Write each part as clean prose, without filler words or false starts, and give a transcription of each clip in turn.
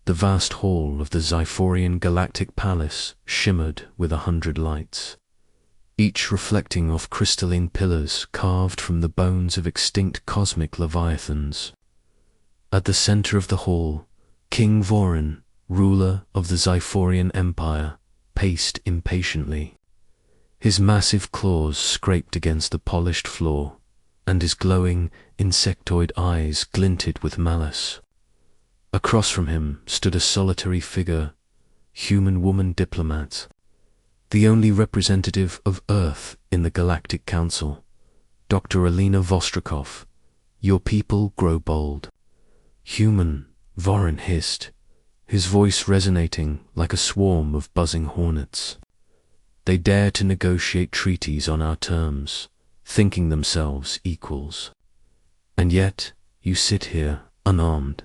The vast hall of the Xiphorian Galactic Palace shimmered with 100 lights, each reflecting off crystalline pillars carved from the bones of extinct cosmic leviathans. At the center of the hall, King Vorin, ruler of the Xiphorian Empire, paced impatiently. His massive claws scraped against the polished floor, and his glowing, insectoid eyes glinted with malice. Across from him stood a solitary figure, human woman Diplomat, the only representative of Earth in the Galactic Council. Dr. Alina Vostrakov, your people grow bold. Human, Vorin hissed, his voice resonating like a swarm of buzzing hornets. They dare to negotiate treaties on our terms, thinking themselves equals. And yet, you sit here, unarmed,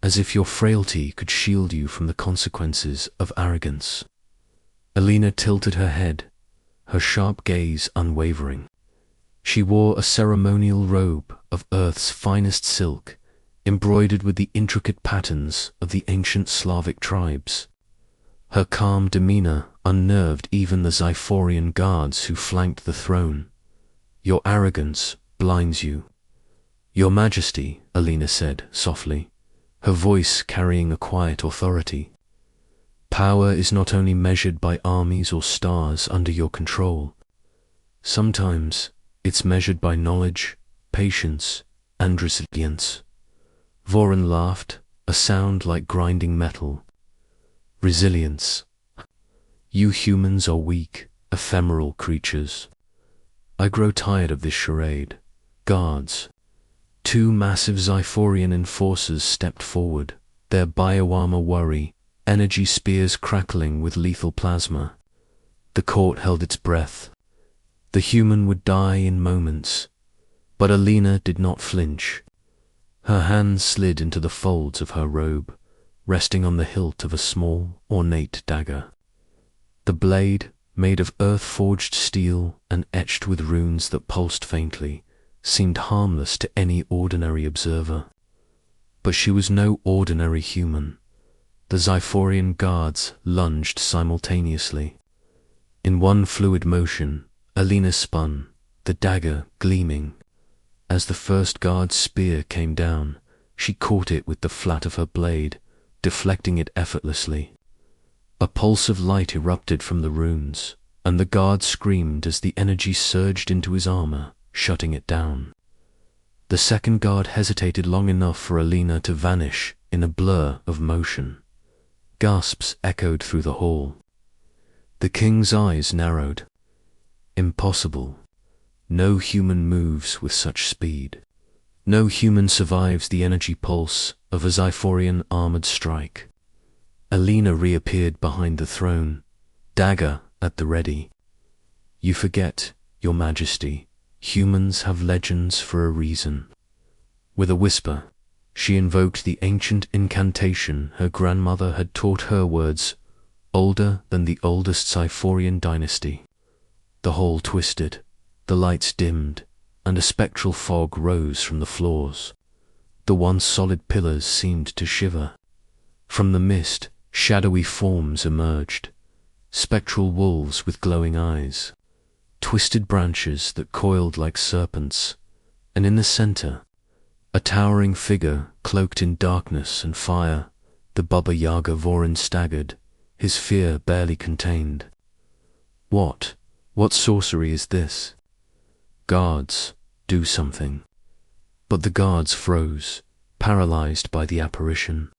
as if your frailty could shield you from the consequences of arrogance. Alina tilted her head, her sharp gaze unwavering. She wore a ceremonial robe of Earth's finest silk, embroidered with the intricate patterns of the ancient Slavic tribes. Her calm demeanor unnerved even the Xiphorian guards who flanked the throne. Your arrogance blinds you. Your Majesty, Alina said softly, her voice carrying a quiet authority. Power is not only measured by armies or stars under your control. Sometimes it's measured by knowledge, patience, and resilience. Vorin laughed, a sound like grinding metal. Resilience. You humans are weak, ephemeral creatures. I grow tired of this charade. Guards. 2 massive Xiphorian enforcers stepped forward, their bioarmor worry, energy spears crackling with lethal plasma. The court held its breath. The human would die in moments, but Alina did not flinch. Her hands slid into the folds of her robe, resting on the hilt of a small, ornate dagger. The blade, made of earth-forged steel and etched with runes that pulsed faintly, seemed harmless to any ordinary observer. But she was no ordinary human. The Xiphorian guards lunged simultaneously. In one fluid motion, Alina spun, the dagger gleaming. As the first guard's spear came down, she caught it with the flat of her blade, deflecting it effortlessly. A pulse of light erupted from the runes, and the guard screamed as the energy surged into his armor, shutting it down. The second guard hesitated long enough for Alina to vanish in a blur of motion. Gasps echoed through the hall. The king's eyes narrowed. Impossible. No human moves with such speed. No human survives the energy pulse of a Xiphorian armored strike. Alina reappeared behind the throne, dagger at the ready. You forget, Your Majesty, humans have legends for a reason. With a whisper, she invoked the ancient incantation her grandmother had taught her, words older than the oldest Xiphorian dynasty. The hall twisted, the lights dimmed, and a spectral fog rose from the floors. The once solid pillars seemed to shiver. From the mist, shadowy forms emerged, spectral wolves with glowing eyes, twisted branches that coiled like serpents, and in the center, a towering figure cloaked in darkness and fire. The Baba Yaga. Vorin staggered, his fear barely contained. What sorcery is this? Guards, do something. But the guards froze, paralyzed by the apparition.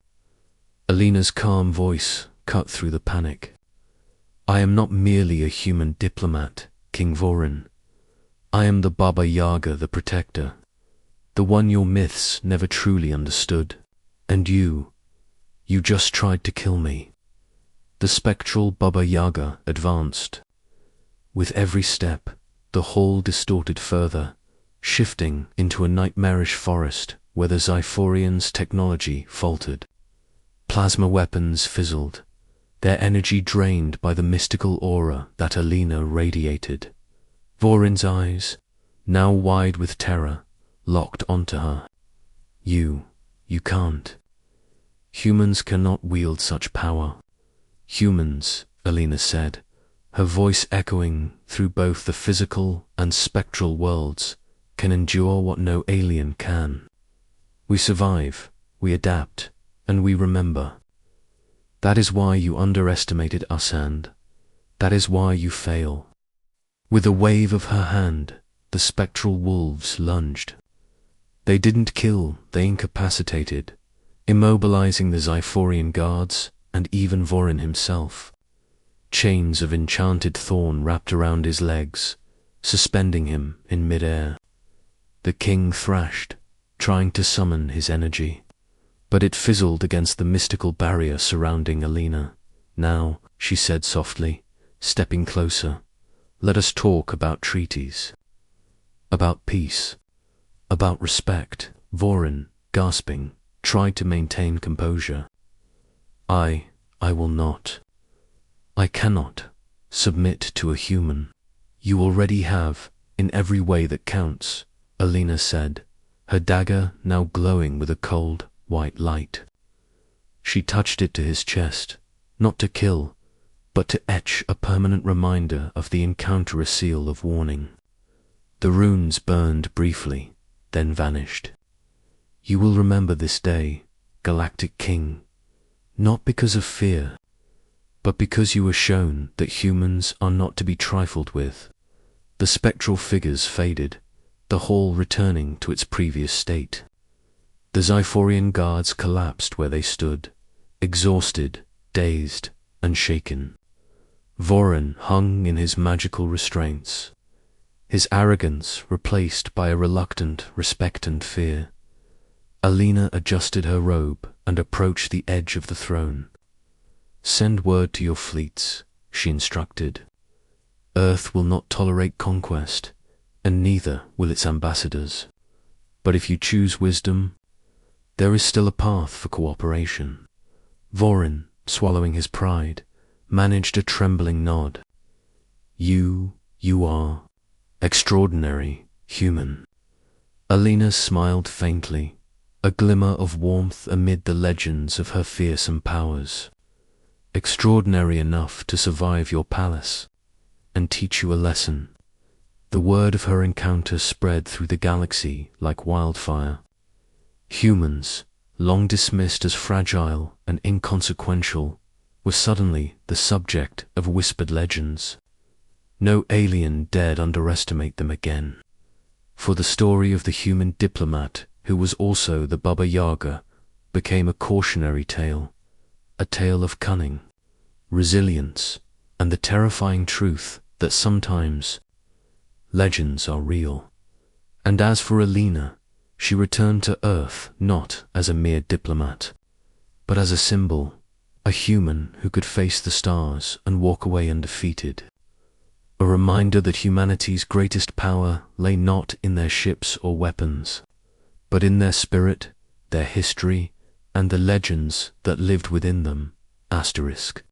Alina's calm voice cut through the panic. I am not merely a human diplomat, King Vorin. I am the Baba Yaga, the protector, the one your myths never truly understood. And you just tried to kill me. The spectral Baba Yaga advanced. With every step, the hall distorted further, shifting into a nightmarish forest where the Xiphorians' technology faltered. Plasma weapons fizzled, their energy drained by the mystical aura that Alina radiated. Vorin's eyes, now wide with terror, locked onto her. You can't. Humans cannot wield such power. Humans, Alina said, her voice echoing through both the physical and spectral worlds, can endure what no alien can. We survive, we adapt, and we remember. That is why you underestimated us, and that is why you fail. With a wave of her hand, the spectral wolves lunged. They didn't kill, they incapacitated, immobilizing the Zyphorian guards and even Vorin himself. Chains of enchanted thorn wrapped around his legs, suspending him in mid-air. The king thrashed, trying to summon his energy, but it fizzled against the mystical barrier surrounding Alina. Now, she said softly, stepping closer, let us talk about treaties, about peace, about respect. Vorin, gasping, tried to maintain composure. I will not. I cannot submit to a human. You already have, in every way that counts, Alina said, her dagger now glowing with a cold, white light. She touched it to his chest, not to kill, but to etch a permanent reminder of the encounter, a seal of warning. The runes burned briefly, then vanished. You will remember this day, Galactic King, not because of fear, but because you were shown that humans are not to be trifled with. The spectral figures faded, the hall returning to its previous state. The Zyphorian guards collapsed where they stood, exhausted, dazed, and shaken. Vorin hung in his magical restraints, his arrogance replaced by a reluctant respect and fear. Alina adjusted her robe and approached the edge of the throne. Send word to your fleets, she instructed. Earth will not tolerate conquest, and neither will its ambassadors. But if you choose wisdom, there is still a path for cooperation. Vorin, swallowing his pride, managed a trembling nod. You are extraordinary, human. Alina smiled faintly, a glimmer of warmth amid the legends of her fearsome powers. Extraordinary enough to survive your palace and teach you a lesson. The word of her encounter spread through the galaxy like wildfire. Humans, long dismissed as fragile and inconsequential, were suddenly the subject of whispered legends. No alien dared underestimate them again. For the story of the human diplomat, who was also the Baba Yaga, became a cautionary tale, a tale of cunning, resilience, and the terrifying truth that sometimes legends are real. And as for Alina, she returned to Earth not as a mere diplomat, but as a symbol, a human who could face the stars and walk away undefeated. A reminder that humanity's greatest power lay not in their ships or weapons, but in their spirit, their history, and the legends that lived within them. Asterisk.